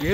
Hello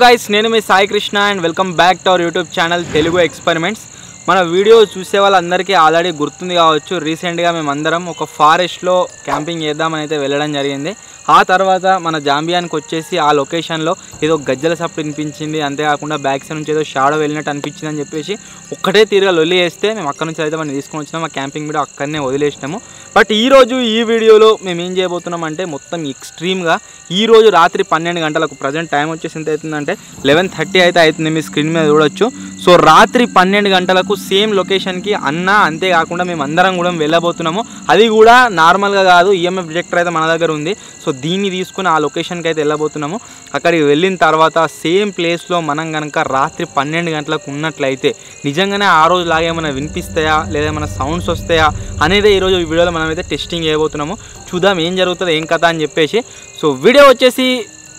guys, నేను మీ Sai Krishna and welcome back to our YouTube channel Telugu experiments. మన video చూసే వాళ్ళందరికీ ఆల్రెడీ గుర్తుంది కావచ్చు. రీసెంట్గా మేమందరం ఒక ఫారెస్ట్లో క్యాంపింగ్ చేద్దామని అయితే వెళ్ళడం జరిగింది. ఆ తర్వాత మన జాంబియానికి వచ్చేసి ఆ లొకేషన్లో ఏదో గజ్జల సప్పుడు వినిపించింది, అంతేకాకుండా బ్యాక్ సైడ్ నుంచి ఏదో షాడో వెళ్ళినట్టు అనిపించింది అని చెప్పేసి ఒక్కటే తీరుగా లొల్లి వేస్తే మేము అక్కడ నుంచి అయితే మనం తీసుకొని వచ్చినాము. ఆ క్యాంపింగ్ వీడియో అక్కడనే వదిలేసినాము. బట్ ఈరోజు ఈ వీడియోలో మేము ఏం చేయబోతున్నాం అంటే మొత్తం ఎక్స్ట్రీమ్గా ఈరోజు రాత్రి 12 గంటలకు, ప్రజెంట్ టైం వచ్చేసి ఎంత అవుతుందంటే 11:30 అయితే అవుతుంది, మీ స్క్రీన్ మీద చూడొచ్చు. సో రాత్రి 12 గంటలకు సేమ్ లొకేషన్కి అంతేకాకుండా మేము అందరం కూడా వెళ్ళబోతున్నాము. అది కూడా నార్మల్గా కాదు, ఈఎంఎఫ్ డిటెక్టర్ అయితే మన దగ్గర ఉంది. సో దీన్ని తీసుకుని ఆ లొకేషన్కి అయితే వెళ్ళబోతున్నాము. అక్కడికి వెళ్ళిన తర్వాత సేమ్ ప్లేస్లో మనం కనుక రాత్రి 12 గంటలకు ఉన్నట్లయితే నిజంగానే ఆ రోజు లాగా ఏమైనా వినిపిస్తాయా లేదా ఏమైనా సౌండ్స్ వస్తాయా అనేది ఈరోజు ఈ వీడియోలో మనం అయితే టెస్టింగ్ చేయబోతున్నాము. చూద్దాం ఏం జరుగుతుంది, ఏం కథ అని చెప్పేసి. సో వీడియో వచ్చేసి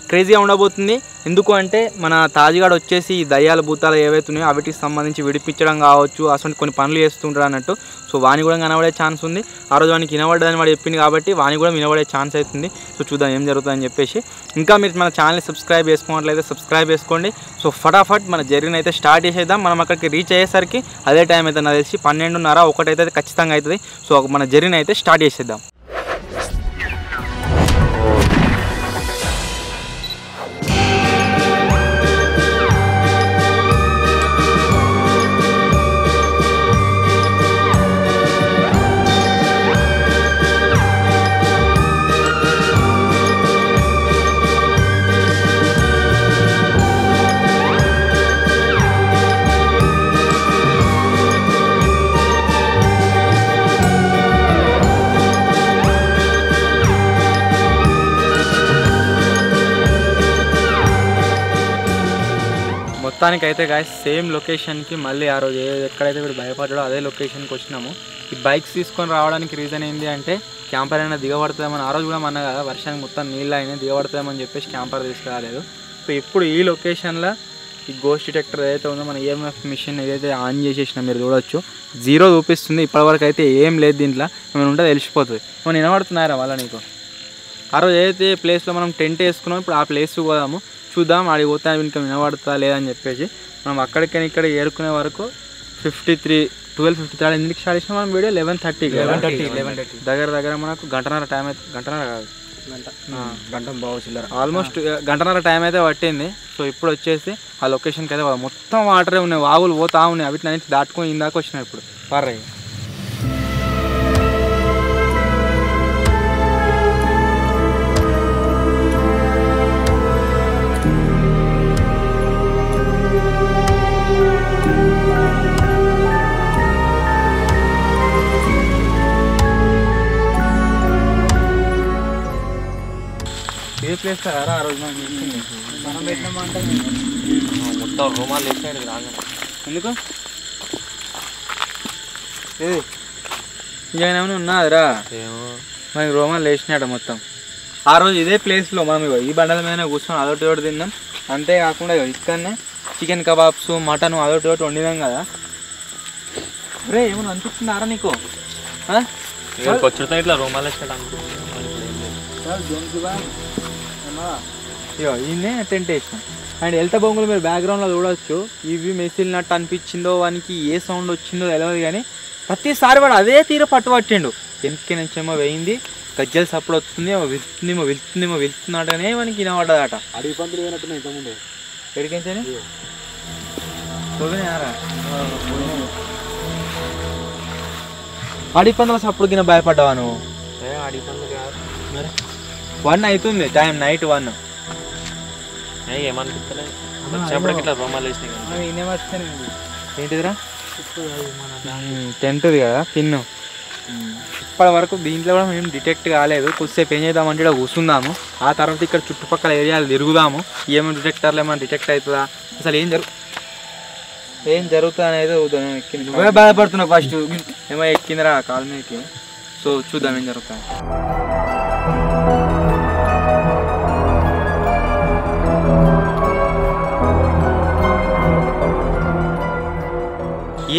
క్రేజీగా ఉండబోతుంది. ఎందుకు అంటే మన తాజ్గాడ్ వచ్చేసి ఈ దయ్యాల భూతాలు ఏవైతున్నాయో వాటికి సంబంధించి విడిపించడం కావచ్చు, అసలు కొన్ని పనులు చేస్తుంటారు అన్నట్టు. సో వాని కూడా కనబడే ఛాన్స్ ఉంది. ఆ రోజు వానికి వినబడ్డదని వాడు చెప్పింది కాబట్టి వాని కూడా వినబడే ఛాన్స్ అవుతుంది. సో చూద్దాం ఏం జరుగుతుందని చెప్పేసి. ఇంకా మీరు మన ఛానల్ని సబ్స్క్రైబ్ చేసుకున్నట్లయితే సబ్స్క్రైబ్ చేసుకోండి. సో ఫటాఫట్ మన జర్నీ అయితే స్టార్ట్ చేసేద్దాం. మనం అక్కడికి రీచ్ అయ్యేసరికి అదే టైం అయితే నాకు తెలిసి 12:30, 1 అయితే ఖచ్చితంగా అవుతుంది. సో మన జర్నీ అయితే స్టార్ట్ చేసేద్దాం. మొత్తానికి అయితే గాయస్ సేమ్ లొకేషన్కి మళ్ళీ ఆ రోజు ఎక్కడైతే వీడు భయపడ్డాడో అదే లొకేషన్కి వచ్చినాము. ఈ బైక్స్ తీసుకొని రావడానికి రీజన్ ఏంటి అంటే క్యాంపర్ అయినా దిగబడుతుందేమని. ఆ రోజు కూడా మన కదా వర్షానికి మొత్తం నీళ్ళు అయినా దిగబడుతుందేమని చెప్పేసి క్యాంపర్ తీసుకురాలేదు. సో ఇప్పుడు ఈ లొకేషన్లో ఈ గోస్ట్ డిటెక్టర్ ఏదైతే ఉందో మన ఈఎంఎఫ్ మిషన్ ఏదైతే ఆన్ చేసేసినా మీరు చూడొచ్చు, 0 చూపిస్తుంది. ఇప్పటివరకు అయితే ఏం లేదు, దీంట్లో ఏమైనా ఉంటే తెలిసిపోతుంది. మనం వినబడుతున్నారా వాళ్ళ నీకు? ఆ రోజు ఏదైతే ప్లేస్లో మనం టెంట్ వేసుకున్నాం, ఇప్పుడు ఆ ప్లేస్కి పోదాము, చూద్దాం ఆడికి పోతే ఇంకా వినబడుతుందా లేదని చెప్పేసి. మనం అక్కడికి ఇక్కడ ఏరుకునే వరకు 12:53 ఎందుకు స్టార్ట్ చేసినా మనం వీడియో 11:30 దగ్గర మనకు గంటన్నర టైం అయితే, గంటన్నర కాదు గంట బాగున్నారు, ఆల్మోస్ట్ గంటన్నర టైం అయితే పట్టింది. సో ఇప్పుడు వచ్చేసి ఆ లొకేషన్కి అయితే మొత్తం వాటరే ఉన్నాయి, వాగులు పోతా ఉన్నాయి, వీటిని అన్నింటి దాటుకొని ఇందాక వచ్చినాయి. ఇప్పుడు పర్రే ఏ ప్లేస్ కదా ఆ రోజు మనం పెట్టినామంటే మొత్తం రూమాలు వేసాడు రాగానే. ఎందుకు ఇంకా ఏమైనా ఉన్నాదిరా? మనకి రూమాలు వేసినాడు మొత్తం. ఆ రోజు ఇదే ప్లేస్లో మనం ఈ బండల మీద కూర్చొని అదొకటి ఒకటి తిందాం. అంతేకాకుండా ఇక్కడనే చికెన్ కబాబ్స్, మటన్ అదొకటి ఒకటి వండినాం కదా. రే ఏమన్నా అనిపిస్తుందారా నీకు? ఇట్లా రూమాలు వేసాడు ఈయనే టెంట్ వేసినాం. అండ్ ఎల్త బొంగులు మీరు బ్యాక్గ్రౌండ్లో చూడవచ్చు. ఇవి మెసిలినట్టు అనిపించిందో, వానికి ఏ సౌండ్ వచ్చిందో తెలియదు, కానీ ప్రతిసారి వాడు అదే తీరు పట్టుబట్టిండు. వెనక్కి నుంచేమో వేయింది, గజ్జలు సప్పుడు వస్తుంది, వెళ్తున్నాడనే వానికి వినబడ్డదట. అడిగి పంతులు పోయినట్టున్నా ఇంతకుముందు ఎడికించని పోయినారా అడిగి పందుల సప్పుడు కింద భయపడ్డావా నువ్వు? అడిగి పందులు కాదు, 1 అవుతుంది టైం, నైట్ 1. ఏమనిపిస్తలేదు ఇట్లా రూమాలు వేసినాయి. ఏంటిదిరా? టెంట్ది కదా పిన్ను. ఇప్పటి వరకు దీంట్లో కూడా మేము డిటెక్ట్ కాలేదు. కొద్దిసేపు ఏం చేద్దామంటే ఇక్కడ కూర్చుందాము, ఆ తర్వాత ఇక్కడ చుట్టుపక్కల ఏరియాలు తిరుగుదాము. ఏమైనా డిటెక్టర్లు ఏమైనా డిటెక్ట్ అవుతుందా, అసలు ఏం జరుగుతుంది అనేది ఎక్కింది. నువ్వే బాధపడుతున్నావు ఫస్ట్, ఏమో ఎక్కిందిరా కాలు మీదకి. సో చూద్దాం ఏం జరుగుతుంది.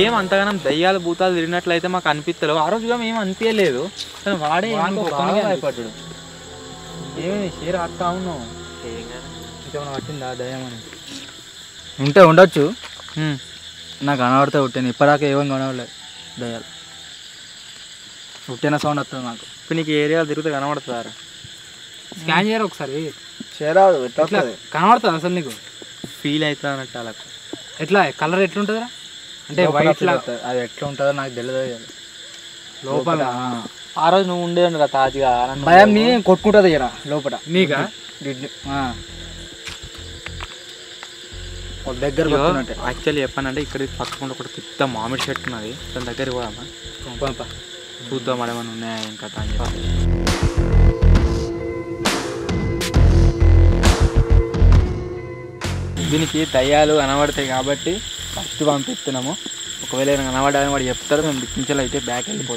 ఏం అంతగానం దయ్యాలు భూతాలు తిరిగినట్లయితే మాకు అనిపిస్తలేవు. ఆ రోజు ఏం అనిపించలేదు, కానీ వాడే భయపడ్డాడు. ఏమి షేర్ అత్తా ఉన్నావు ఇంకేమైనా పట్టిందా దయ్యం అని? ఉంటే ఉండొచ్చు, నాకు కనబడితే ఉట్టాను. ఇప్పటిదాకా ఏమని కనబడలేదు దయ్యాలు. ఉట్టిన సౌండ్ వస్తుంది నాకు. ఇప్పుడు నీకు ఏరియాలో తిరిగితే కనబడుతుందా? స్కాన్ చేయరు ఒకసారి. చేరాదు కనబడుతుంది అసలు నీకు? ఫీల్ అవుతుంది అన్నట్టు అలా. ఎట్లా కలర్ ఎట్లుంటుందిరా? అంటే వైట్ అది ఎట్లా ఉంటుందో నాకు తెలియదు. లోపల ఆ రోజు నువ్వు ఉండేది రా తాజుగా భయాన్ని కొట్టుకుంటుంది ఇరా లోపల. నీకా దగ్గర యాక్చువల్లీ చెప్పానంటే ఇక్కడ పక్కకుండా ఒకటి పెద్ద మామిడి చెట్టు ఉన్నది, దాని దగ్గర కూడా చూద్దాం ఏమైనా ఉన్నాయా ఇంకా అని చెప్పి. దీనికి దయ్యాలు కనబడతాయి కాబట్టి ఫస్ట్ పంపిస్తున్నాము. ఒకవేళ ఏమైనా కనబడాలని వాడు చెప్తారు, మేము దిక్కించాలి అయితే బ్యాక్ వెళ్ళిపోతాం.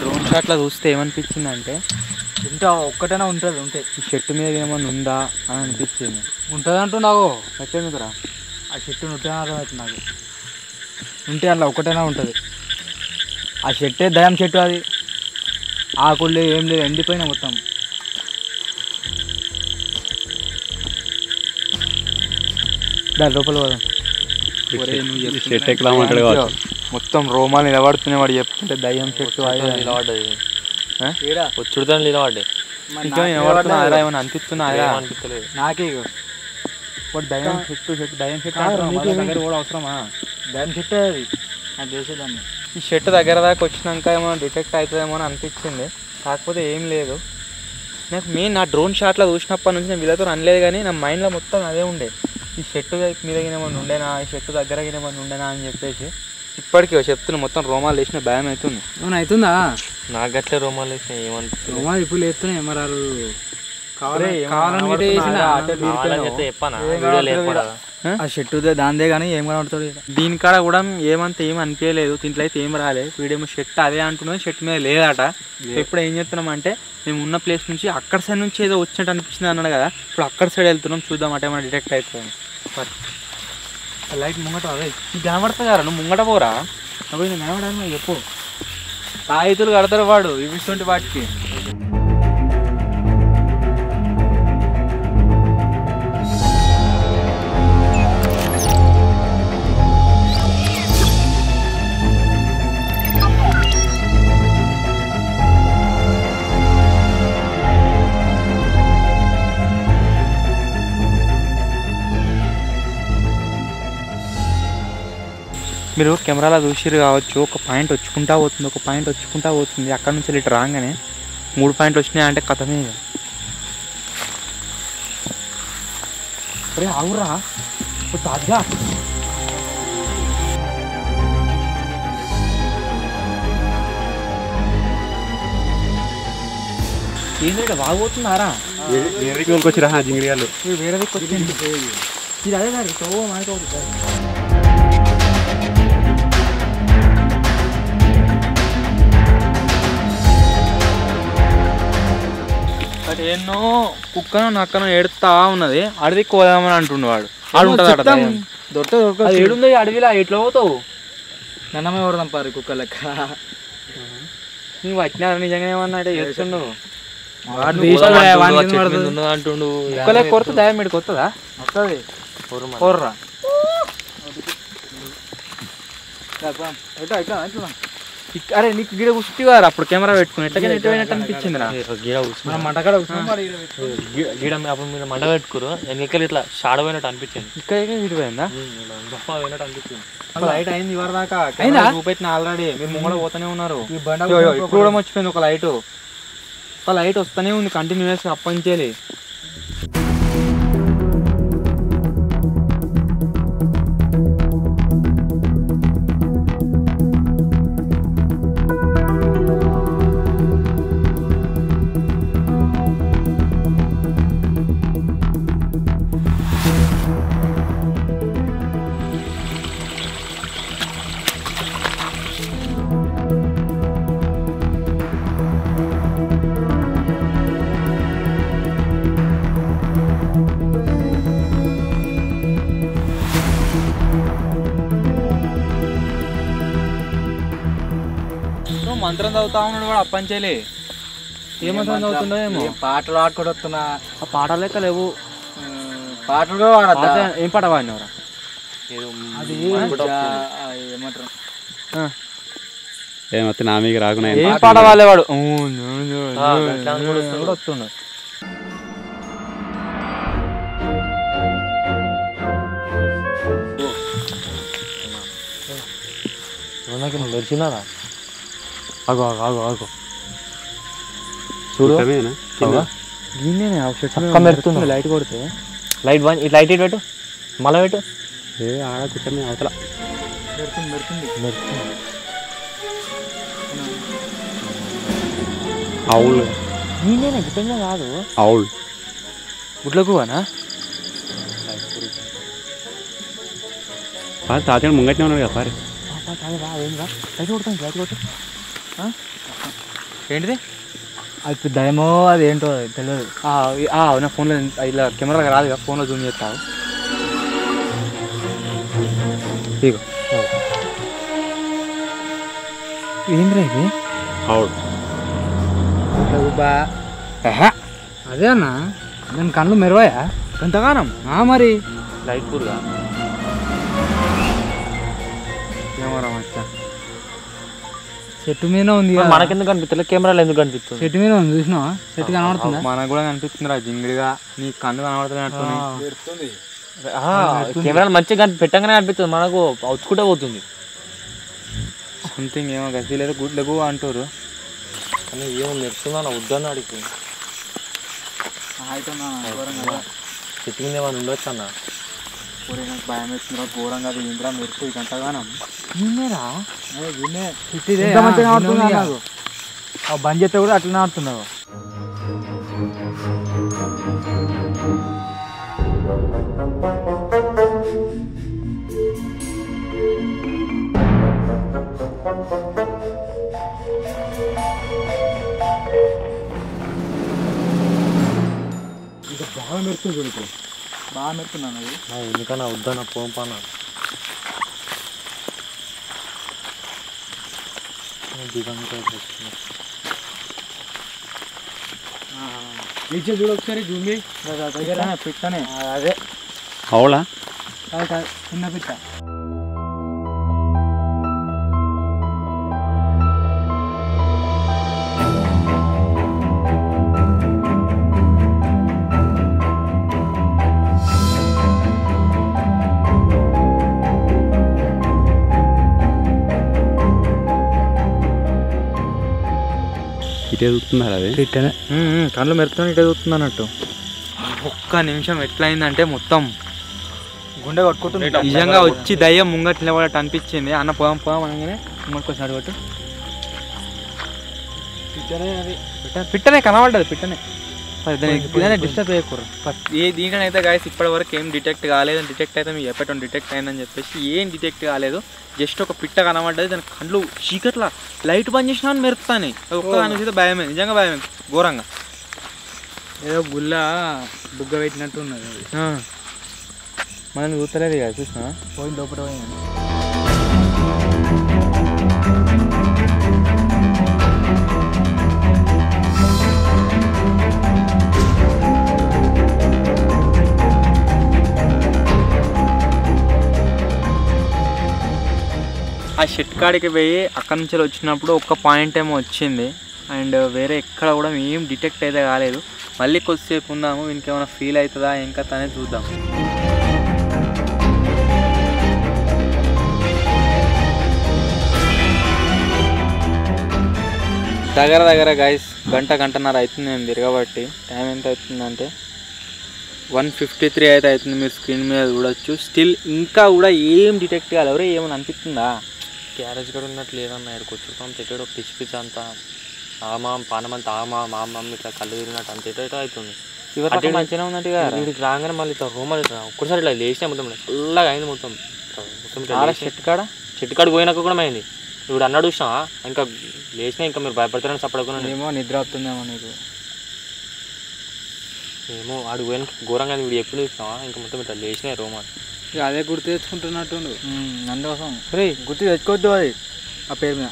డ్రోన్ షాట్లో చూస్తే ఏమనిపించింది అంటే ఇంకా ఒక్కటైనా ఉంటుంది. ఉంటే ఈ చెట్టు మీద ఏమన్నా ఉందా అని అనిపించింది. ఉంటుంది అంటున్నావు ఎట్లెందుకురా? ఆ చెట్టు ఉంటేనే అర్థమవుతుంది నాకు. ఉంటే అలా ఒక్కటైనా ఉంటుంది. ఆ చెట్టే దయం చెట్టు, అది ఆకులు లేవు ఏం లేదు, ఎండిపోయినా మొత్తం. దాని లోపల పోదాం. మొత్తం రోమాలు నిలబడుతున్నాయి వాడు చెప్తుంటే. దయ్యం చెట్టు నిలబడ్డది, వచ్చుడుతో నిలబడ్డాయి. నిలబడుతున్నా ఏమైనా అనిపిస్తున్నా? అనిపించలేదు నాకే వాడు దయ్యం చెట్టు దయ్యం చెట్టు కూడా అవసరమా? దయం చెట్టే అది, నాకు చేసేదాన్ని. ఈ చెట్టు దగ్గర దాకా వచ్చినాక ఏమైనా డిటెక్ట్ అవుతుందేమో అని అనిపించింది, కాకపోతే ఏం లేదు. నాకు మెయిన్ నా డ్రోన్ షాట్లో చూసినప్పటి నుంచి నేను వీళ్ళతో అనలేదు, కానీ నా మైండ్లో మొత్తం అదే ఉండే. ఈ చెట్టు మీద ఏమైనా ఉండేనా, ఈ చెట్టు దగ్గర ఏమైనా ఉండేనా అని చెప్పేసి ఇప్పటికీ చెప్తున్నా. మొత్తం రోమాలు వేసిన భయం అవుతుంది. ఏమైనా అవుతుందా? నాకు గట్లే రోమాలు వేసినా ఏమనిపిస్తుంది. రోమాలు ఇప్పుడు వేస్తున్నాయి ఎమరారు. ఆ చెట్టు దాందే కానీ ఏం కనబడుతుంది దీనికాడ కూడా ఏమంతా ఏం అనిపించలేదు. దీంట్లో అయితే ఏం రాలేదు. వీడేమో షర్ట్ అదే అంటున్నది, షర్ట్ మీద లేదట. ఇప్పుడు ఏం చేస్తున్నాం అంటే మేము ఉన్న ప్లేస్ నుంచి అక్కడ సైడ్ నుంచి ఏదో వచ్చినట్టు అనిపించింది అన్నాడు కదా, ఇప్పుడు అక్కడ సైడ్ వెళ్తున్నాం. చూద్దాం అట ఏమైనా డిటెక్ట్ అవుతుంది. లైట్ ముంగట అదే నీకు కనబడుతుంది కదా, నువ్వు ముంగట పోరా. అవి నేను కనబడాలి చెప్పు. తాయితులు కడతారు వాడు ఇవిస్తుంటే వాటికి. మీరు కెమెరాలో చూసిరు కావచ్చు, ఒక పాయింట్ వచ్చుకుంటా పోతుంది, ఒక పాయింట్ వచ్చుకుంటా పోతుంది. అక్కడ నుంచి ఇటు రాగానే 3 పాయింట్లు వచ్చినాయి అంటే కథమే. అరే ఆవురా తాజా ఏంటంటే బాగోతున్నారా? వచ్చిరా జింగిడియాలు వేరే దిక్కు వచ్చింది. ఇది అదే సార్ చో మాట్లాడుతుంది. అటు ఎన్నో కుక్కనో నక్కనో ఏడుతా ఉన్నది. అడవికి పోదామని అంటుండు వాడు. ఆడు ఉంటుంది ఏడుందో అడవిలా ఎట్లా పోతావు? నన్నమే కొడదాం పారు కుక్క లెక్క. నువ్వు వచ్చినారు నిజంగా ఏమన్నా అంటే చేస్తుండు అంటుండు. కుక్కలే కొడుతుంది దయ మీడికి వస్తుందా? వస్తుంది కోర్రా. అరే నీకు గిడ కూర్చుంటే కదా అప్పుడు కెమెరా పెట్టుకుని ఎట్లా ఎట్టు అనిపించింది రా. మంటకాడ గీడ అప్పుడు మీరు మంట పెట్టుకోరు, ఎన్నికలు ఇట్లా షాడ పోయినట్టు అనిపించింది. ఇక్కడ ఇటు పోయిందా? గొప్ప పోయినట్టు అనిపించింది. లైట్ అయింది ఇవరి దాకా చూపెట్టిన ఆల్రెడీ. మీరు ముంగడ పోతూనే ఉన్నారు. ఇప్పుడు కూడా వచ్చిపోయింది ఒక లైట్. ఒక లైట్ వస్తూనే ఉంది కంటిన్యూస్ అప్పంచేది. మంత్రం చదువుతా ఉన్నాడు వాడు అప్పంచేలే. ఏ మంత్రం చదువుతుండో ఏమో. పాటలు ఆడుకొని వస్తున్నా. ఆ పాటలు లెక్క లేవు. పాటలు కూడా వాడద్దా? ఏం పాట పాడినవరా? అది ఏమంటారు ఏమొస్తే నా మీకు రాకున్నా ఏం పాట వాడేవాడు వస్తుండు. మెరిచినారా? ఆగో ఆగో ఆగో ఆగో చూడు. మెరుతుంది. లైట్ కొడితే లైట్ లైట్ ఇటు పెట్టు, మళ్ళీ పెట్టు. ఆడ చిట్టమే అవతల అవులు నేనే గిట్టంగా కాదు. అవులు గుడ్లకు అనా తాతయ్య ముంగట్నే ఉన్నాడు కదా సారీ. లైట్ కొడతాను, లైట్ కొట్టు. ఏంటిది? అది దయమో అది ఏంటో తెలియదు. నా ఫోన్లో ఇలా కెమెరా రాదు కదా, ఫోన్లో జూమ్ చేస్తావు. ఇగో ఏంద్రా ఇది? అవుడు అదే అన్న, దాని కళ్ళు మెరవాయా ఎంతగానం? మరి లైట్ పూర్గా కెమెరా మచ్చా చెట్టు మీద ఉంది. మనకెందుకు కనిపిస్తుంది? కెమెరాలో ఎందుకు కనిపిస్తుంది? చెట్టు మీద ఉంది, చూసినావా? చెట్టు కనబడుతుంది. మనకు కూడా కనిపిస్తుందిరా జింగిడిగా. నీ కన్ను కనబడుతున్నట్టు. కెమెరాలు మంచిగా పెట్టంగానే కనిపిస్తుంది, మనకు అవుచుకుంటే పోతుంది. సంథింగ్ ఏమో గసి లేదు గుడ్లకు అంటారు. కానీ ఏమో మెరుస్తుందా వద్దని అడిగి చెట్టు మీద ఏమైనా ఉండొచ్చు అన్న. నాకు భయం వేస్తుందిరా ఘోరంగా. అది ఇంద్రా మెరుపు గంటగానం. బంద్ చేస్తే కూడా అట్లనే ఆడుతున్నావు. బాగా మెరుస్తుంది చూడు, ఇప్పుడు బాగా మెరుతున్నాను. అది ఎందుకన్నా వద్దన్న పోంపానా టీచర్ చూడు ఒకసారి జూమి పిట్టనే. అదే అవులా చిన్న పిట్ట. ఇటే చూస్తున్నారు అది పిట్టనే. కళ్ళు మెరుపుతాను ఇటే చూస్తుంది అన్నట్టు. ఒక్క నిమిషం ఎట్లయిందంటే మొత్తం గుండె కొట్టుకుంటుంది. నిజంగా వచ్చి దయ్యం ముంగట్ నిలబడట్టు అనిపించింది. అన్న పోదాం పోదాం అనగానే ముంగట్కొచ్చి అడగట్టు పిట్టనే. అది పిట్టనే కనబడ్డది. పిట్టనే డిస్టర్బ్ చేయకూడదు. ఏ దీనికైతే గాయస్ ఇప్పటి వరకు ఏం డిటెక్ట్ కాలేదు. డిటెక్ట్ అయితే మీకు చెప్పటం డిటెక్ట్ అయిందని చెప్పేసి ఏం డిటెక్ట్ కాలేదు. జస్ట్ ఒక పిట్ట కనబడ్డది. దాని కళ్ళు చీకట్లా లైట్ బంద్ చేసినా అని మెరుపుతాను. ఒక్కదాని చూస్తే భయమే, నిజంగా భయమే ఘోరంగా. ఏదో గుల్ల బుగ్గ పెట్టినట్టు ఉన్నది. అది మనం చూస్తలేదు కదా, చూసినా పోయింది లోపల పోయింది. ఆ షెట్ కాడికి పోయి అక్కడి నుంచి వచ్చినప్పుడు ఒక్క పాయింట్ ఏమో వచ్చింది. అండ్ వేరే ఎక్కడ కూడా ఏం డిటెక్ట్ అయితే కాలేదు. మళ్ళీ కొద్దిసేపు ఉందాము, వీనికి ఏమైనా ఫీల్ అవుతుందా ఇంకా తనే చూద్దాం. దగ్గర గైస్ గంటన్నర అవుతుంది నేను తిరగబట్టి. టైం ఎంత అవుతుందంటే 1:53 అయితే అవుతుంది. మీరు స్క్రీన్ మీద చూడొచ్చు. స్టిల్ ఇంకా కూడా ఏం డిటెక్ట్ కావాలి. ఎవరే ఏమైనా అనిపిస్తుందా? క్యారేజ్ కూడా ఉన్నట్టు లేదన్న. ఇక్కడికి వచ్చుతాం చెట్టు పిచ్చి పిచ్చి అంతా ఆమా పానమంతా ఆమా మా మమ్మీ ఇట్లా కళ్ళు తిరిగినట్టు అంత ఎటో అవుతుంది. ఇవన్నీ మంచిగా ఉందంటే వీడికి రాగానే మళ్ళీ ఇట్లా రూమ్ ఒక్కసారి ఇట్లా లేచినా మొత్తం చల్లగా అయింది. మొత్తం చెట్టు కాడికి పోయినాక కూడా అయింది. ఇప్పుడు అన్నాడు చూసినా ఇంకా లేచినా ఇంకా మీరు భయపడతారని చెప్పడుకున్నాను. ఏమో నిద్ర వస్తుందేమో నీకు. ఏమో ఆడికి పోయిన ఘోరంగా వీడు ఎప్పుడు చూసినావా ఇంకా మొత్తం ఇట్లా లేచినాయి రూమ్. ఇక అదే గుర్తు తెచ్చుకుంటున్నట్టు అందుకోసం రే గుర్తు తెచ్చుకోవద్దు అది ఆ పేరు మీద.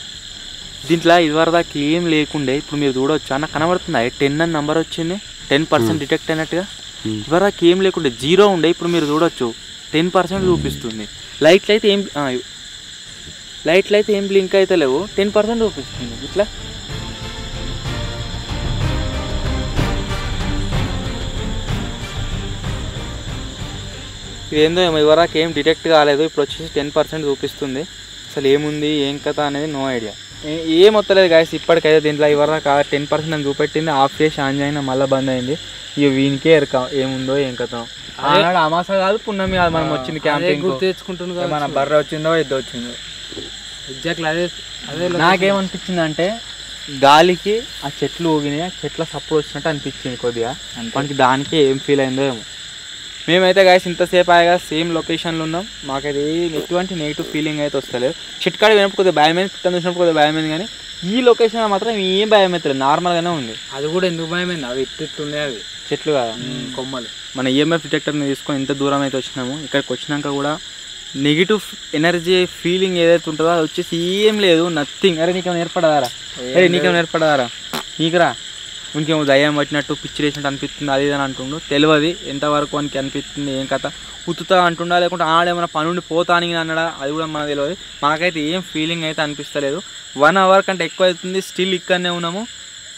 దీంట్లో ఇదివరదాకా ఏం లేకుండే ఇప్పుడు మీరు చూడవచ్చు అన్న కనబడుతుందా 10 అని నెంబర్ వచ్చింది 10% డిటెక్ట్ అయినట్టుగా. ఇదివరదాకా ఏం లేకుండే 0 ఉండే ఇప్పుడు మీరు చూడవచ్చు 10% చూపిస్తుంది. లైట్లు అయితే ఏం బ్లింక్ అయితే లేవు 10% చూపిస్తుంది. ఇట్లా ఏందో ఇవరకు ఏం డిటెక్ట్ కాలేదు, ఇప్పుడు వచ్చేసి 10% చూపిస్తుంది. అసలు ఏముంది ఏం కథ అనేది నో ఐడియా, ఏం వస్తలేదు గాయస్ ఇప్పటికైతే. దీంట్లో ఇవరకు 10% అని చూపెట్టింది, ఆఫ్ చేసి ఆన్ అయినా మళ్ళీ బంద్ అయింది. ఇక వీనికే ఎరక ఏముందో ఏం కథ. ఆనాడు అమాస కాదు పున్నమి కాదు మనం వచ్చింది క్యాంపింగ్ గుర్తు తెచ్చుకుంటున్నా. మన బర్రె వచ్చిందో ఎద్దు వచ్చిందో ఎగ్జాక్ట్లీ అదే నాకేమనిపించింది అంటే గాలికి ఆ చెట్లు ఊగినాయి, ఆ చెట్ల సపోర్ట్ వచ్చినట్టు అనిపించింది కొద్దిగా. మనకి దానికే ఏం ఫీల్ అయిందో ఏమో. మేమైతే గాయస్ ఇంతసేపు ఆయగా సేమ్ లొకేషన్లో ఉన్నాం, మాకైతే ఎటువంటి నెగిటివ్ ఫీలింగ్ అయితే వస్తలేదు. చెట్కాడ వినప్పుడు కొద్దిగా భయమైంది, పిట్టని చూసినప్పుడు కొద్దిగా భయమైంది, కానీ ఈ లొకేషన్ మాత్రం ఏం భయం అవుతుంది, నార్మల్గానే ఉంది. అది కూడా ఎందుకు భయమైంది, అవి ఇట్లున్నాయి అవి చెట్లు కదా కొమ్మలు. మన ఈఎంఎఫ్ డిటెక్టర్ని తీసుకొని ఇంత దూరం అయితే వచ్చినాము. ఇక్కడికి వచ్చినాక కూడా నెగిటివ్ ఎనర్జీ ఫీలింగ్ ఏదైతే ఉంటుందో అది వచ్చేసి ఏం లేదు, నథింగ్. అరే నీకేమైనా ఏర్పడదారా, నీకురా ఇంకేమో దయ్యం పట్టినట్టు పిచ్చి వేసినట్టు అనిపిస్తుంది, అది అని అంటుండు. తెలియదు ఎంతవరకు మనకి అనిపిస్తుంది ఏం కథ, ఉత్తుతా అంటుండా లేకుంటే ఆడేమైనా పనుండి పోతా అని అన్నాడా అది కూడా మనకు తెలియదు. మాకైతే ఏం ఫీలింగ్ అయితే అనిపిస్తలేదు. 1 అవర్ కంటే ఎక్కువ అవుతుంది, స్టిల్ ఇక్కడనే ఉన్నాము,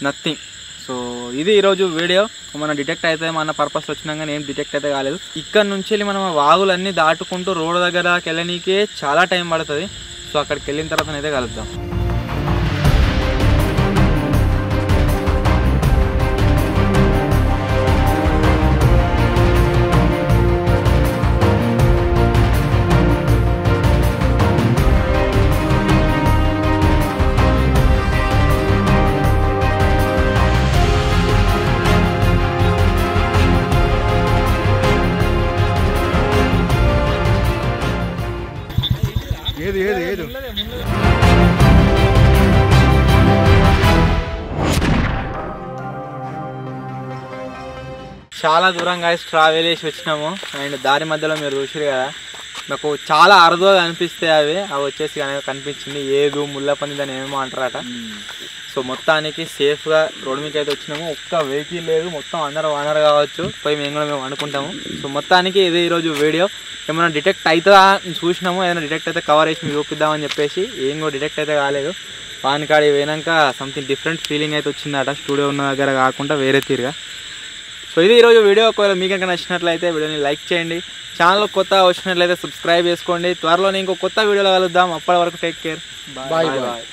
నథింగ్. సో ఇది ఈరోజు వీడియో. మనం డిటెక్ట్ అయితే మన పర్పస్ వచ్చినా కానీ ఏం డిటెక్ట్ అయితే కాలేదు. ఇక్కడ నుంచి వెళ్ళి మనం వాగులన్నీ దాటుకుంటూ రోడ్డు దగ్గరకి వెళ్ళనీకే చాలా టైం పడుతుంది. సో అక్కడికి వెళ్ళిన తర్వాత అయితే కలుద్దాం. చాలా దూరంగా ట్రావెల్ చేసి వచ్చినాము. అండ్ దారి మధ్యలో మీరు చూసారు కదా, నాకు చాలా అరుదుగా కనిపిస్తాయి అవి వచ్చేసి కనిపించింది ఏదు ముళ్ళ పని దాన్ని ఏమేమో అంటారట. సో మొత్తానికి సేఫ్గా రోడ్డు మీకు అయితే వచ్చినాము, ఒక్క వెహికల్ లేదు, మొత్తం అందరూ కావచ్చు, పోయి మేము కూడా అనుకుంటాము. సో మొత్తానికి ఇది ఈరోజు వీడియో. ఏమైనా డిటెక్ట్ అవుతుందా చూసినాము, ఏదైనా డిటెక్ట్ అయితే కవర్ వేసి మీకు చూపిద్దామని చెప్పేసి. ఏం కూడా డిటెక్ట్ అయితే కాలేదు. పాన్కాడి పోయినాక సంథింగ్ డిఫరెంట్ ఫీలింగ్ అయితే వచ్చిందట, స్టూడియో ఉన్న దగ్గర కాకుండా వేరే తీరుగా. సో ఇది ఈరోజు వీడియో. ఒకవేళ మీకు కనుక నచ్చినట్లయితే వీడియోని లైక్ చేయండి, ఛానల్ కొత్త వచ్చినట్లయితే సబ్స్క్రైబ్ చేసుకోండి. త్వరలోనే ఇంకో కొత్త వీడియోలో కలుద్దాం. అప్పటి వరకు టేక్ కేర్, బాయ్ బాయ్.